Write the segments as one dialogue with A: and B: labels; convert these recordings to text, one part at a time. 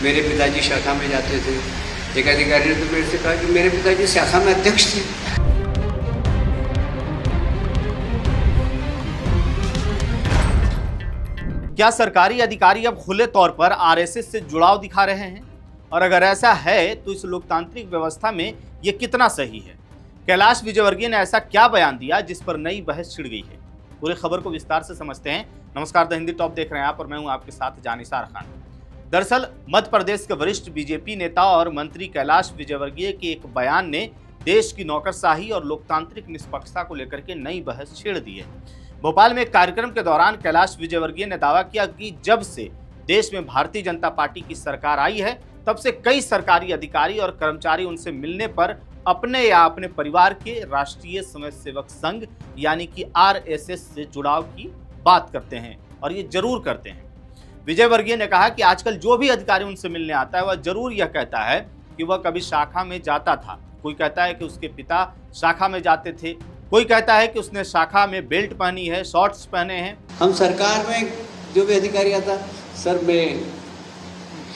A: मेरे पिताजी शाखा में जाते थे। एक अधिकारी ने तो मेरे से कहा कि मेरे पिताजी शाखा में अध्यक्ष थे।
B: क्या सरकारी अधिकारी अब खुले तौर पर आरएसएस से जुड़ाव दिखा रहे हैं? और अगर ऐसा है तो इस लोकतांत्रिक व्यवस्था में ये कितना सही है? कैलाश विजयवर्गीय ने ऐसा क्या बयान दिया जिस पर नई बहस छिड़ गई है? पूरी खबर को विस्तार से समझते हैं। नमस्कार, द हिंदी टॉप देख रहे हैं आप और मैं हूं आपके साथ जानिसार खान। दरअसल मध्य प्रदेश के वरिष्ठ बीजेपी नेता और मंत्री कैलाश विजयवर्गीय के एक बयान ने देश की नौकरशाही और लोकतांत्रिक निष्पक्षता को लेकर के नई बहस छेड़ दी है। भोपाल में एक कार्यक्रम के दौरान कैलाश विजयवर्गीय ने दावा किया कि जब से देश में भारतीय जनता पार्टी की सरकार आई है तब से कई सरकारी अधिकारी और कर्मचारी उनसे मिलने पर अपने या अपने परिवार के राष्ट्रीय स्वयंसेवक संघ यानी कि आरएसएस से जुड़ाव की बात करते हैं और ये जरूर करते हैं। विजयवर्गीय ने कहा कि आजकल जो भी अधिकारी उनसे मिलने आता है वह जरूर यह कहता है कि वह कभी शाखा में जाता था। कोई कहता है कि उसके पिता शाखा में जाते थे, कोई कहता है कि उसने शाखा में बेल्ट पहनी है, शॉर्ट्स पहने हैं।
A: हम सरकार में जो भी अधिकारी आता, सर मैं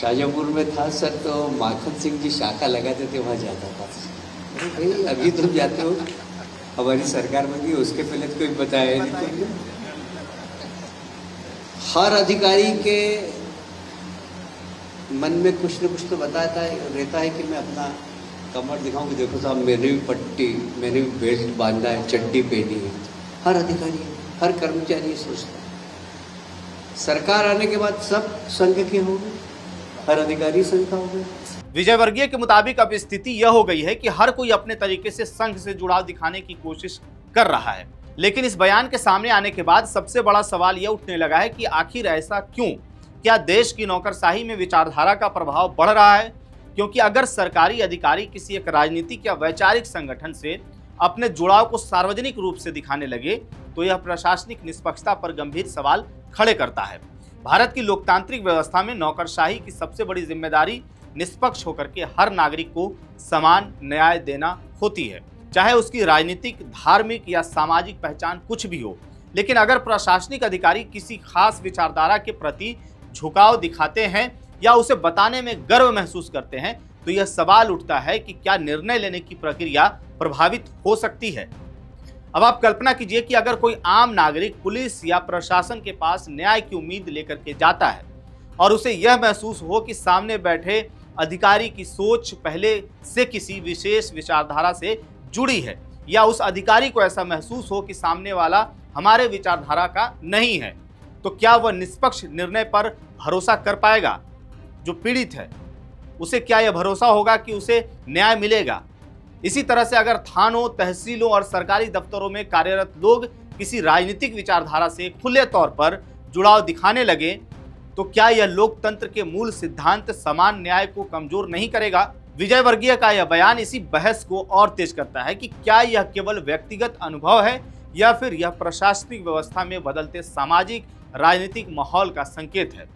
A: शाहजहाँपुर में था सर, तो माखन सिंह जी शाखा लगाते थे, वहाँ जाता था। अरे भाई अभी तुम जाते हो, हमारी सरकार में भी उसके पहले तो कोई बताया नहीं तुमने। हर अधिकारी के मन में कुछ न कुछ तो बताता है, रहता है कि मैं अपना कमर दिखाऊं कि देखो साहब मैंने भी पट्टी, मैंने भी बेल्ट बांधा है, चड्डी पहनी है। हर अधिकारी, हर कर्मचारी सोचता है। सरकार आने के बाद सब संघ के हो गए, हर अधिकारी संघ का हो गया।
B: विजयवर्गीय के मुताबिक अब स्थिति यह हो गई है कि हर कोई अपने तरीके से संघ से जुड़ाव दिखाने की कोशिश कर रहा है। लेकिन इस बयान के सामने आने के बाद सबसे बड़ा सवाल यह उठने लगा है कि आखिर ऐसा क्यों? क्या देश की नौकरशाही में विचारधारा का प्रभाव बढ़ रहा है? क्योंकि अगर सरकारी अधिकारी किसी एक राजनीतिक या वैचारिक संगठन से अपने जुड़ाव को सार्वजनिक रूप से दिखाने लगे तो यह प्रशासनिक निष्पक्षता पर गंभीर सवाल खड़े करता है। भारत की लोकतांत्रिक व्यवस्था में नौकरशाही की सबसे बड़ी जिम्मेदारी निष्पक्ष होकर के हर नागरिक को समान न्याय देना होती है, चाहे उसकी राजनीतिक, धार्मिक या सामाजिक पहचान कुछ भी हो। लेकिन अगर प्रशासनिक अधिकारी किसी खास विचारधारा के प्रति झुकाव दिखाते हैं या उसे बताने में गर्व महसूस करते हैं तो यह सवाल उठता है कि क्या निर्णय लेने की प्रक्रिया प्रभावित हो सकती है। अब आप कल्पना कीजिए कि अगर कोई आम नागरिक पुलिस या प्रशासन के पास न्याय की उम्मीद लेकर के जाता है और उसे यह महसूस हो कि सामने बैठे अधिकारी की सोच पहले से किसी विशेष विचारधारा से जुड़ी है, या उस अधिकारी को ऐसा महसूस हो कि सामने वाला हमारे विचारधारा का नहीं है, तो क्या वह निष्पक्ष निर्णय पर भरोसा कर पाएगा? जो पीड़ित है उसे क्या यह भरोसा होगा कि उसे न्याय मिलेगा? इसी तरह से अगर थानों, तहसीलों और सरकारी दफ्तरों में कार्यरत लोग किसी राजनीतिक विचारधारा से खुले तौर पर जुड़ाव दिखाने लगे तो क्या यह लोकतंत्र के मूल सिद्धांत समान न्याय को कमजोर नहीं करेगा? विजयवर्गीय का यह बयान इसी बहस को और तेज करता है कि क्या यह केवल व्यक्तिगत अनुभव है या फिर यह प्रशासनिक व्यवस्था में बदलते सामाजिक राजनीतिक माहौल का संकेत है।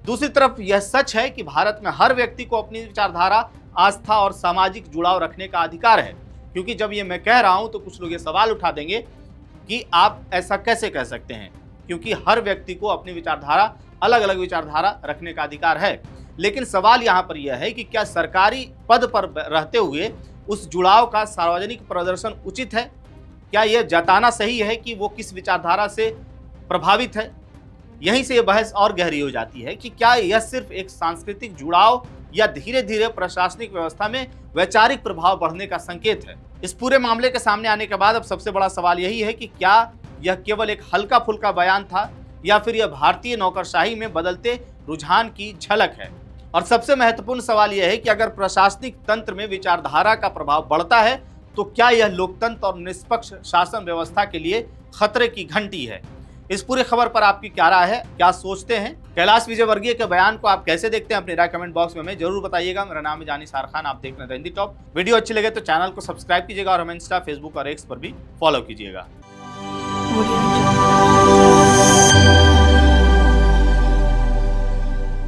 B: दूसरी तरफ यह सच है कि भारत में हर व्यक्ति को अपनी विचारधारा, आस्था और सामाजिक जुड़ाव रखने का अधिकार है। क्योंकि जब ये मैं कह रहा हूं तो कुछ लोग ये सवाल उठा देंगे कि आप ऐसा कैसे कह सकते हैं, क्योंकि हर व्यक्ति को अपनी विचारधारा, अलग अलग विचारधारा रखने का अधिकार है। लेकिन सवाल यहाँ पर यह है कि क्या सरकारी पद पर रहते हुए उस जुड़ाव का सार्वजनिक प्रदर्शन उचित है? क्या यह जताना सही है कि वो किस विचारधारा से प्रभावित है? यहीं से यह बहस और गहरी हो जाती है कि क्या यह सिर्फ एक सांस्कृतिक जुड़ाव या धीरे धीरे प्रशासनिक व्यवस्था में वैचारिक प्रभाव बढ़ने का संकेत है। इस पूरे मामले के सामने आने के बाद अब सबसे बड़ा सवाल यही है कि क्या यह केवल एक हल्का फुल्का बयान था या फिर यह भारतीय नौकरशाही में बदलते रुझान की झलक है। और सबसे महत्वपूर्ण सवाल यह है कि अगर प्रशासनिक तंत्र में विचारधारा का प्रभाव बढ़ता है तो क्या यह लोकतंत्र और निष्पक्ष शासन व्यवस्था के लिए खतरे की घंटी है। इस पूरी खबर पर आपकी क्या राय है, क्या सोचते हैं? कैलाश विजयवर्गीय के बयान को आप कैसे देखते हैं? अपनी राय कमेंट बॉक्स में हमें जरूर बताइएगा। मेरा नाम है जानिसार खान, आप देख रहे हैं द हिंदी टॉप। वीडियो अच्छी लगे तो चैनल को सब्सक्राइब कीजिएगा और हमें इंस्टा, फेसबुक और एक्स पर भी फॉलो कीजिएगा।